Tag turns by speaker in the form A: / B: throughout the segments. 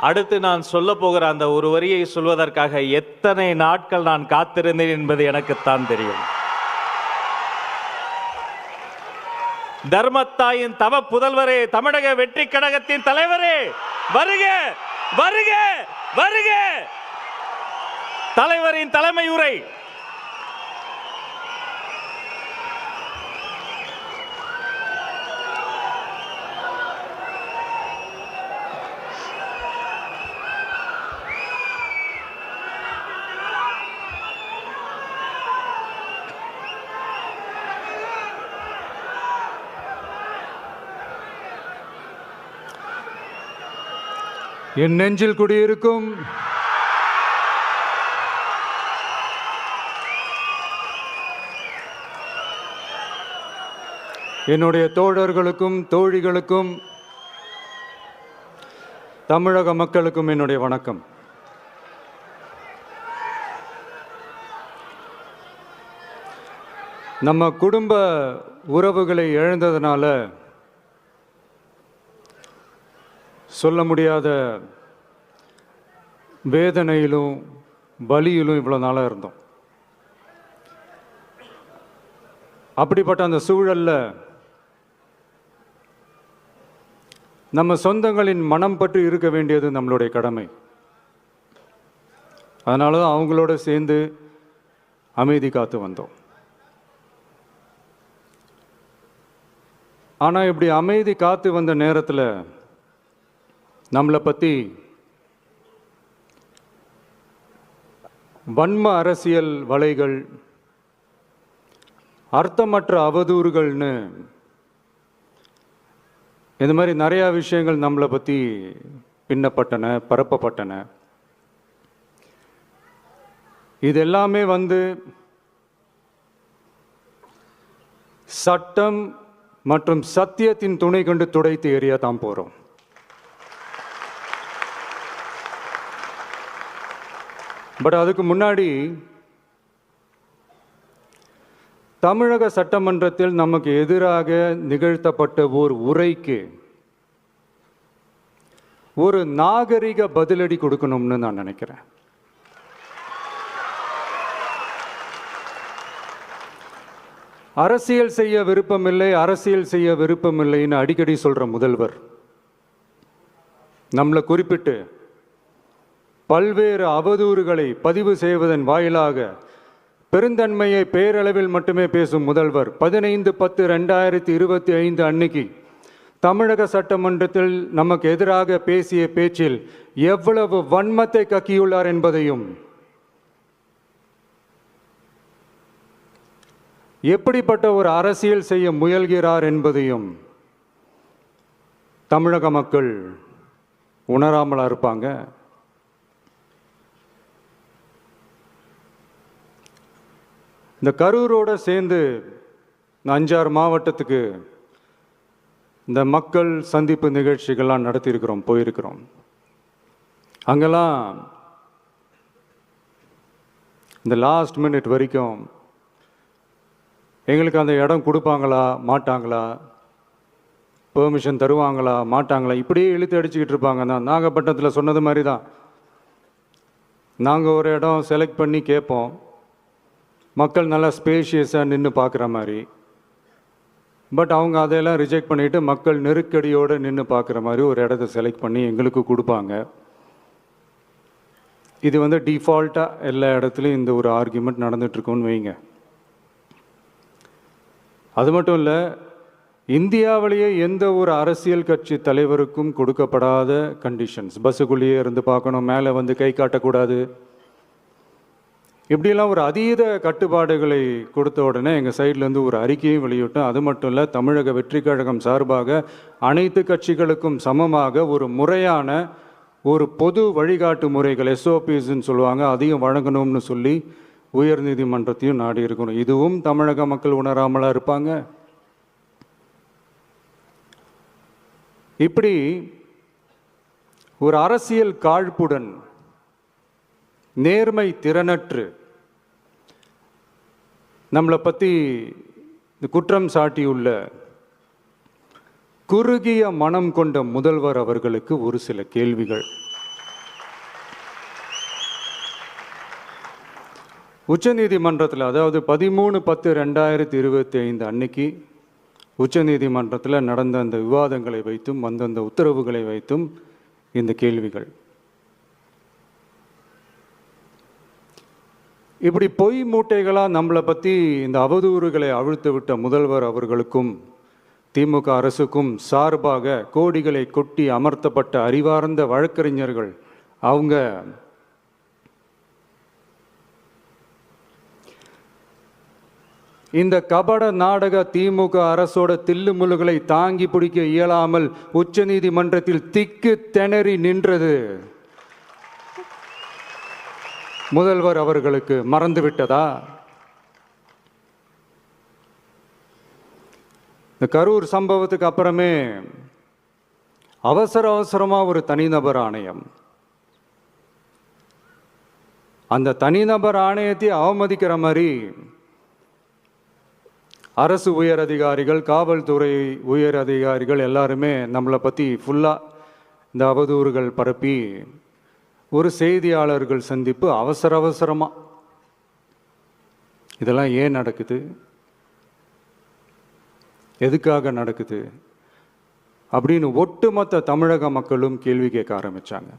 A: அடுத்து நான் சொல்ல போகிற அந்த ஒரு வரியை சொல்வதற்காக எத்தனை நாட்கள் நான் காத்திருந்தேன் என்பது எனக்குத்தான் தெரியும். தர்மத்தாயின் தவ புதல்வரே, தமிழக வெற்றி கழகத்தின் தலைவரே, வருக வருக வருக. தலைவரின் தலைமை உரை.
B: என் நெஞ்சில் குடியிருக்கும் என்னுடைய தோழர்களுக்கும் தோழிகளுக்கும் தமிழக மக்களுக்கும் என்னுடைய வணக்கம். நம்ம குடும்ப உறவுகளை இழந்ததுனால சொல்ல முடியாத வேதனையிலும் வலியிலும் இவ்வளோ நாளாக இருந்தோம். அப்படிப்பட்ட அந்த சூழலில் நம்ம சொந்தங்களின் மனம் பற்றி இருக்க வேண்டியது நம்மளுடைய கடமை. அதனால தான் அவங்களோட சேர்ந்து அமைதி காத்து வந்தோம். ஆனால் இப்படி அமைதி காத்து வந்த நேரத்தில் நம்மளை பற்றி வன்ம அரசியல் வலைகள், அர்த்தமற்ற அவதூறுகள்னு இந்த மாதிரி நிறையா விஷயங்கள் நம்மளை பற்றி பின்னப்பட்டன, பரப்பப்பட்டன. இது எல்லாமே சட்டம் மற்றும் சத்தியத்தின் துணை கொண்டு துடைத்து எறிய தான் போகிறோம். பட் அதுக்கு முன்னாடி தமிழக சட்டமன்றத்தில் நமக்கு எதிராக நிகழ்த்தப்பட்ட ஓர் உரைக்கு ஒரு நாகரிக பதிலடி கொடுக்கணும்னு நான் நினைக்கிறேன். அரசியல் செய்ய விருப்பமில்லை, அரசியல் செய்ய விருப்பமில்லைன்னு அடிக்கடி சொல்ற முதல்வர் நம்மளை குறிப்பிட்டு பல்வேறு அவதூறுகளை பதிவு செய்வதன் வாயிலாக பெருந்தன்மையை பேரளவில் மட்டுமே பேசும் முதல்வர் 15/10/2025 அன்னைக்கு தமிழக சட்டமன்றத்தில் நமக்கு எதிராக பேசிய பேச்சில் எவ்வளவு வன்மத்தை கக்கியுள்ளார் என்பதையும், எப்படிப்பட்ட ஒரு அரசியல் செய்ய முயல்கிறார் என்பதையும் தமிழக மக்கள் உணராமலா இருப்பாங்க. இந்த கரூரோடு சேர்ந்து 5-6 மாவட்டத்துக்கு இந்த மக்கள் சந்திப்பு நிகழ்ச்சிகள்லாம் நடத்தியிருக்கிறோம், போயிருக்கிறோம். அங்கெல்லாம் இந்த லாஸ்ட் மினிட் வரைக்கும் எங்களுக்கு அந்த இடம் கொடுப்பாங்களா மாட்டாங்களா, பெர்மிஷன் தருவாங்களா மாட்டாங்களா, இப்படியே இழுத்து அடிச்சுக்கிட்டு இருப்பாங்க. தான் நாகப்பட்டினத்தில் சொன்னது மாதிரி தான். நாங்கள் ஒரு இடம் செலக்ட் பண்ணி கேட்போம், மக்கள் நல்லா ஸ்பேஷியஸாக நின்று பார்க்குற மாதிரி. பட் அவங்க அதையெல்லாம் ரிஜெக்ட் பண்ணிவிட்டு மக்கள் நெருக்கடியோடு நின்று பார்க்குற மாதிரி ஒரு இடத்த செலக்ட் பண்ணி எங்களுக்கு கொடுப்பாங்க. இது டிஃபால்ட்டாக எல்லா இடத்துலையும் இந்த ஒரு ஆர்கியூமெண்ட் நடந்துகிட்ருக்கோன்னு வைங்க. அது மட்டும் இல்லை, இந்தியாவிலேயே எந்த ஒரு அரசியல் கட்சி தலைவருக்கும் கொடுக்கப்படாத கண்டிஷன்ஸ். பஸ்ஸுக்குள்ளேயே இருந்து பார்க்கணும், மேலே கை காட்டக்கூடாது, இப்படியெல்லாம் ஒரு அதீத கட்டுப்பாடுகளை கொடுத்த உடனே எங்கள் சைட்லேருந்து ஒரு அறிக்கையும் வெளியிட்டோம். அது மட்டும் இல்லை, தமிழக வெற்றி கழகம் சார்பாக அனைத்து கட்சிகளுக்கும் சமமாக ஒரு முறையான ஒரு பொது வழிகாட்டு முறைகள், SOPஸ்ன்னு சொல்லுவாங்க, அதையும் வழங்கணும்னு சொல்லி உயர்நீதிமன்றத்தையும் நாடி இருக்கணும். இதுவும் தமிழக மக்கள் உணராமலா இருப்பாங்க. இப்படி ஒரு அரசியல் காழ்ப்புடன், நேர்மை திறனற்று நம்மளை பற்றி குற்றம் சாட்டியுள்ள குறுகிய மனம் கொண்ட முதல்வர் அவர்களுக்கு ஒரு சில கேள்விகள். உச்சநீதிமன்றத்தில், அதாவது 13/10/2025 அன்னைக்கு உச்சநீதிமன்றத்தில் நடந்த அந்த விவாதங்களை வைத்தும் அந்தந்த உத்தரவுகளை வைத்தும் இந்த கேள்விகள். இப்படி பொய் மூட்டைகளாக நம்மளை பற்றி இந்த அவதூறுகளை அவிழ்த்து விட்ட முதல்வர் அவர்களுக்கும் திமுக அரசுக்கும் சார்பாக கோடிகளை கொட்டி அமர்த்தப்பட்ட அறிவார்ந்த வழக்கறிஞர்கள் அவங்க இந்த கபட நாடக திமுக அரசோட தில்லுமுல்லுகளை தாங்கி பிடிக்க இயலாமல் உச்ச நீதிமன்றத்தில் திக்கு திணறி நின்றது முதல்வர் அவர்களுக்கு மறந்துவிட்டதா? இந்த கரூர் சம்பவத்துக்கு அப்புறமே அவசரமாக ஒரு தனிநபர் ஆணையம், அந்த தனிநபர் ஆணையத்தை அவமதிக்கிற மாதிரி அரசு உயர் அதிகாரிகள், காவல்துறை உயர் அதிகாரிகள் எல்லாருமே நம்மளை பற்றி ஃபுல்லாக இந்த அவதூறுகள் பரப்பி ஒரு செய்தியாளர்கள் சந்திப்பு அவசரமாக. இதெல்லாம் ஏன் நடக்குது? எதுக்காக நடக்குது அப்படின்னு ஒட்டுமொத்த தமிழக மக்களும் கேள்வி கேட்க ஆரம்பிச்சாங்க.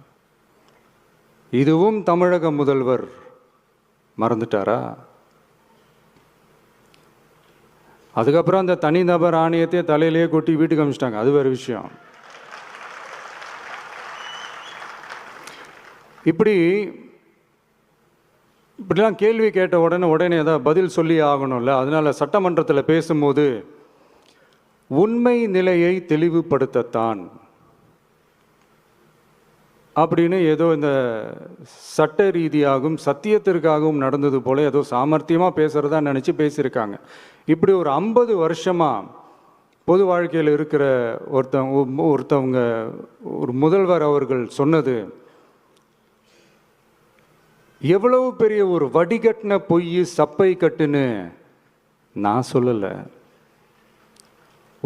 B: இதுவும் தமிழக முதல்வர் மறந்துட்டாரா? அதுக்கப்புறம் அந்த தனிநபர் ஆணையத்தை தலையிலேயே கொட்டி வீட்டுக்கு அனுப்பிச்சிட்டாங்க. அது வேறு விஷயம். இப்படிலாம் கேள்வி கேட்ட உடனே ஏதாவது பதில் சொல்லி ஆகணும்ல. அதனால சட்டமன்றத்தில் பேசும்போது உண்மை நிலையை தெளிவுபடுத்தத்தான் அப்படின்னு ஏதோ இந்த சட்ட ரீதியாகவும் சத்தியத்திற்காகவும் நடந்தது போல ஏதோ சாமர்த்தியமாக பேசுகிறதா நினச்சி பேசியிருக்காங்க. இப்படி ஒரு 50 வருஷமாக பொது வாழ்க்கையில் இருக்கிற ஒருத்தவங்க ஒரு முதல்வர் அவர்கள் சொன்னது எவ்வளவு பெரிய ஒரு வடிகட்டின பொய் சப்பை கட்டுன்னு நான் சொல்லலை,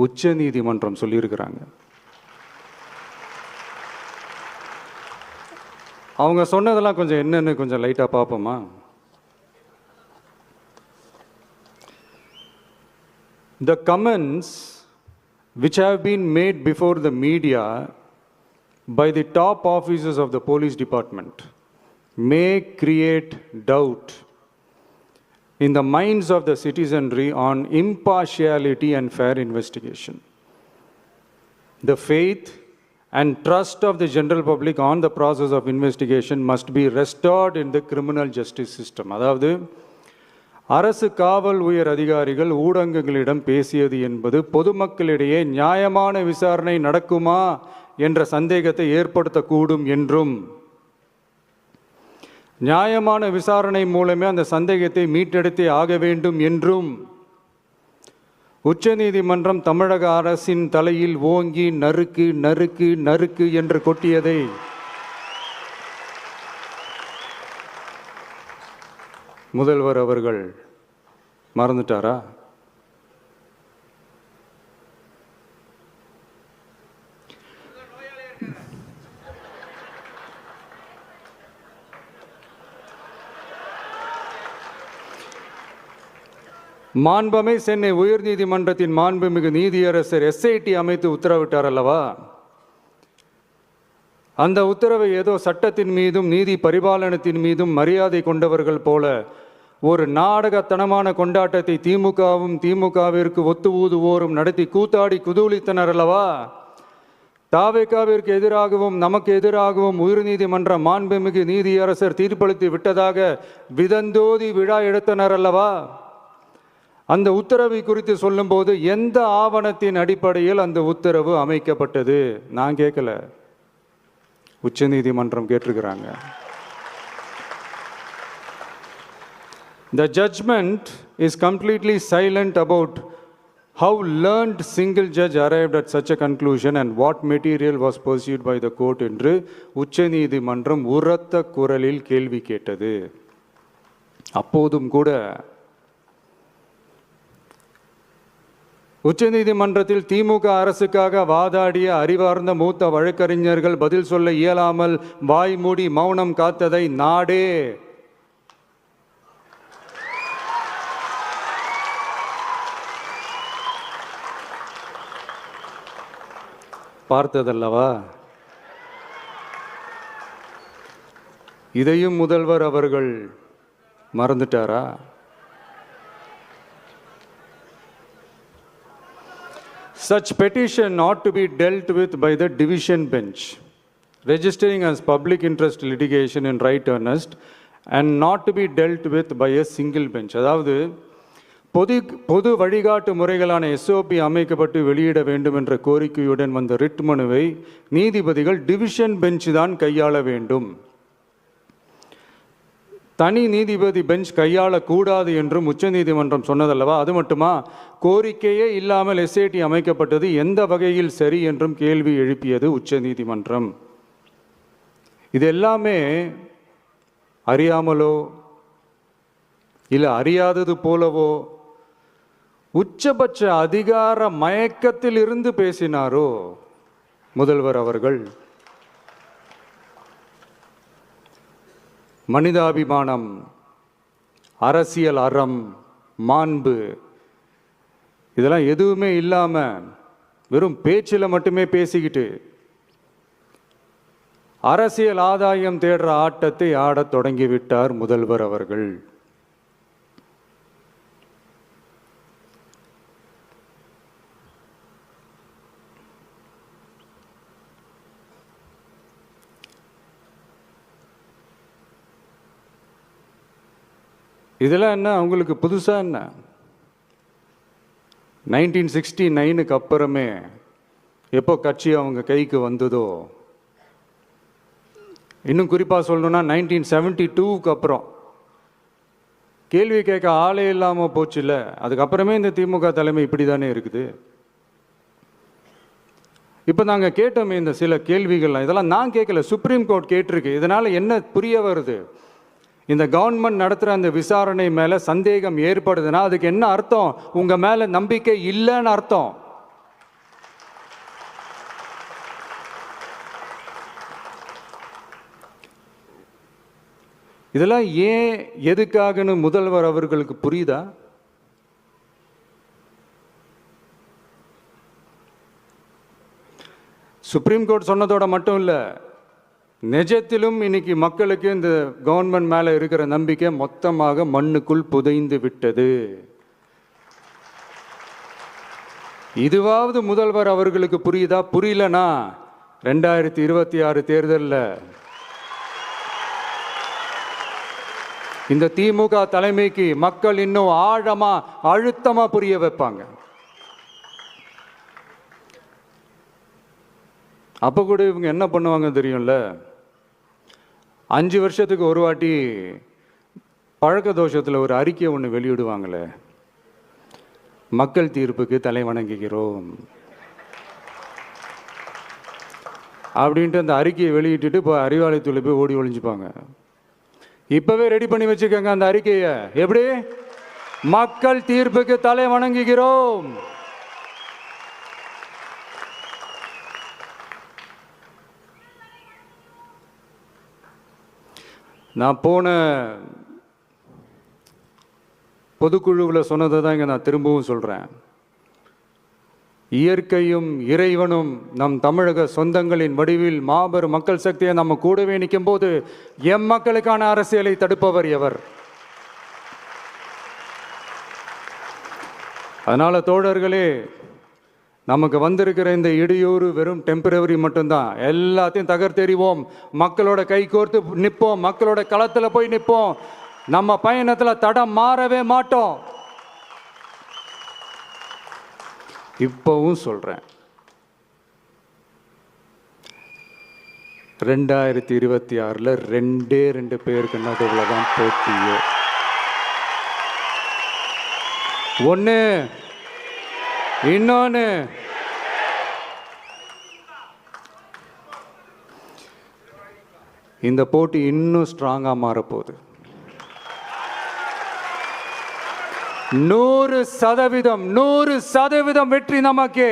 B: உச்ச நீதிமன்றம் சொல்லியிருக்கிறாங்க. அவங்க சொன்னதெல்லாம் கொஞ்சம் என்னன்னு கொஞ்சம் லைட்டாக பார்ப்போமா? The comments which have been made before the media by the top officers of the police department may create doubt in the minds of the citizenry on impartiality and fair investigation. The faith and trust of the general public on the process of investigation must be restored in the criminal justice system. அதாவது அரசு காவல் உயர் அதிகாரிகள் ஊடகங்களிடம் பேசியது என்பது பொதுமக்களிடையே நியாயமான விசாரணை நடக்குமா என்ற சந்தேகத்தை ஏற்படுத்தக்கூடும் என்றும், நியாயமான விசாரணை மூலமே அந்த சந்தேகத்தை மீட்டெடுத்தே ஆக வேண்டும் என்றும் உச்சநீதிமன்றம் தமிழக அரசின் தலையில் ஓங்கி நறுக்கு நறுக்கு நறுக்கு என்று கொட்டியதை முதல்வர் அவர்கள் மறந்துட்டாரா? மாண்பமை சென்னை உயர்நீதிமன்றத்தின் மாண்புமிகு நீதியரசர் SIT அமைத்து உத்தரவிட்டார் அல்லவா? அந்த உத்தரவை ஏதோ சட்டத்தின் மீதும் நீதி பரிபாலனத்தின் மீதும் மரியாதை கொண்டவர்கள் போல ஒரு நாடகத்தனமான கொண்டாட்டத்தை திமுகவிற்கு ஒத்து ஊதுவோரும் நடத்தி கூத்தாடி குதூளித்தனர் அல்லவா? தாவேகாவிற்கு எதிராகவும் நமக்கு எதிராகவும் உயர்நீதிமன்ற மாண்புமிகு நீதியரசர் தீர்ப்பளித்து விட்டதாக விதந்தோதி விழா எடுத்தனர் அல்லவா? அந்த உத்தரவை குறித்து சொல்லும்போது எந்த ஆவணத்தின் அடிப்படையில் அந்த உத்தரவு அமைக்கப்பட்டது? நான் கேட்கல, உச்ச நீதிமன்றம் கேட்டிருக்கிறாங்க. The judgment is completely silent about how learned single judge arrived at such a conclusion and what material was pursued by the court என்று உச்ச நீதிமன்றம் உரத்த குரலில் கேள்வி கேட்டது. அப்போதும் கூட உச்சநீதிமன்றத்தில் திமுக அரசுக்காக வாதாடிய அறிவார்ந்த மூத்த வழக்கறிஞர்கள் பதில் சொல்ல இயலாமல் வாய் மூடி மௌனம் காத்ததை நாடே பார்த்ததல்லவா? இதையும் முதல்வர் அவர்கள் மறந்துட்டாரா? Such petition ought to be dealt with by the division bench, registering as public interest litigation in right earnest and not to be dealt with by a single bench. அதாவது பொது வழிகாட்டு முறைகளான எஸ்ஓபி அமைக்கப்பட்டு வெளியிட வேண்டும் என்ற கோரிக்கையுடன் வந்த ரிட் மனுவை நீதிபதிகள் டிவிஷன் பெஞ்ச் தான் கையாள வேண்டும், தனி நீதிபதி பெஞ்ச் கையாளக்கூடாது என்றும் உச்சநீதிமன்றம் சொன்னதல்லவா? அது மட்டுமா, கோரிக்கையே இல்லாமல் எஸ்ஐடி அமைக்கப்பட்டது எந்த வகையில் சரி என்றும் கேள்வி எழுப்பியது உச்சநீதிமன்றம். இது எல்லாமே அறியாமலோ இல்லை அறியாதது போலவோ உச்சபட்ச அதிகார மயக்கத்தில் இருந்து பேசினாரோ முதல்வர் அவர்கள்? மனிதாபிமானம், அரசியல் அறம், மாண்பு இதெல்லாம் எதுவுமே இல்லாம வெறும் பேச்சில் மட்டுமே பேசிக்கிட்டு அரசியல் ஆதாயம் தேடுற ஆட்டத்தை ஆடத் தொடங்கிவிட்டார் முதல்வர் அவர்கள். இதெல்லாம் என்ன அவங்களுக்கு புதுசாக? என்ன 1969க்கு அப்புறமே எப்போ கட்சி அவங்க கைக்கு வந்ததோ, இன்னும் குறிப்பாக சொல்லணும்னா 1972க்கு அப்புறம் கேள்வி கேட்க ஆளே இல்லாமல் போச்சு இல்லை? அதுக்கப்புறமே இந்த திமுக தலைமை இப்படி தானே இருக்குது. இப்போ நாங்கள் கேட்டோமே இந்த சில கேள்விகள்லாம், இதெல்லாம் நான் கேட்கல, சுப்ரீம் கோர்ட் கேட்டிருக்கு. இதனால் என்ன புரிய வருது? இந்த கவர்மெண்ட் நடத்துகிற அந்த விசாரணை மேலே சந்தேகம் ஏற்படுதுன்னா அதுக்கு என்ன அர்த்தம்? உங்கள் மேலே நம்பிக்கை இல்லைன்னு அர்த்தம். இதெல்லாம் ஏன் எதுக்காகன்னு முதல்வர் அவர்களுக்கு புரியுதா? சுப்ரீம் கோர்ட் சொன்னதோட மட்டும் இல்லை, நிஜத்திலும் இன்னைக்கு மக்களுக்கு இந்த கவர்மெண்ட் மேலே இருக்கிற நம்பிக்கை மொத்தமாக மண்ணுக்குள் புதைந்து விட்டது. இதுவாவது முதல்வர் அவர்களுக்கு புரியுதா? புரியலனா 2026 தேர்தலில் இந்த திமுக தலைமைக்கு மக்கள் இன்னும் ஆழமா அழுத்தமா புரிய வைப்பாங்க. அப்போ கூட இவங்க என்ன பண்ணுவாங்க தெரியும்ல, 5 வருஷத்துக்கு ஒரு வாட்டி பழக்க தோஷத்தில் ஒரு அறிக்கை ஒன்று வெளியிடுவாங்களே, மக்கள் தீர்ப்புக்கு தலை வணங்குகிறோம் அப்படின்ட்டு அந்த அறிக்கையை வெளியிட்டுட்டு இப்போ அறிவாலயத்தில் போய் ஓடி ஒளிஞ்சுப்பாங்க. இப்பவே ரெடி பண்ணி வச்சுக்கோங்க அந்த அறிக்கையை. எப்படி? மக்கள் தீர்ப்புக்கு தலை வணங்குகிறோம். நான் போன பொதுக்குழுவில் சொன்னதை தான் இங்கே நான் திரும்பவும் சொல்கிறேன். இயற்கையும் இறைவனும் நம் தமிழக சொந்தங்களின் வடிவில் மாபெரும் மக்கள் சக்தியை நம்ம கூடவே நிற்கும் போது எம் மக்களுக்கான அரசியலை தடுப்பவர் எவர்? அதனால தோழர்களே, நமக்கு வந்திருக்கிற இந்த இடையூறு வெறும் டெம்பரவரி மட்டும்தான். எல்லாத்தையும் தகர்த்தெறிவோம், மக்களோட கை கோர்த்து நிற்போம், மக்களோட களத்தில் போய் நிற்போம். நம்ம பயணத்தில் தடம் மாறவே மாட்டோம். இப்பவும் சொல்றேன், 2026 2 பேருக்கு நடுவில் தான் போட்டியே. ஒன்று, இன்னொன்று இந்த போட்டி இன்னும் ஸ்ட்ராங்காக மாறப்போகுது. 100% வெற்றி நமக்கு.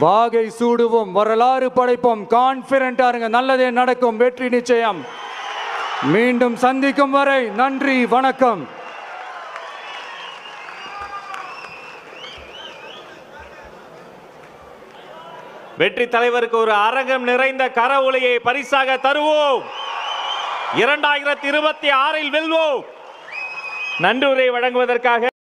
B: வாகை சூடுவோம், வரலாறு படைப்போம், கான்பிடென்டா இருங்க, நல்லதே நடக்கும், வெற்றி நிச்சயம். மீண்டும் சந்திக்கும் வரை நன்றி, வணக்கம்.
A: வெற்றி தலைவருக்கு ஒரு அரங்கம் நிறைந்த கரவொலியை பரிசாக தருவோம். 2026 வெல்வோம். நன்றியுரை வழங்குவதற்காக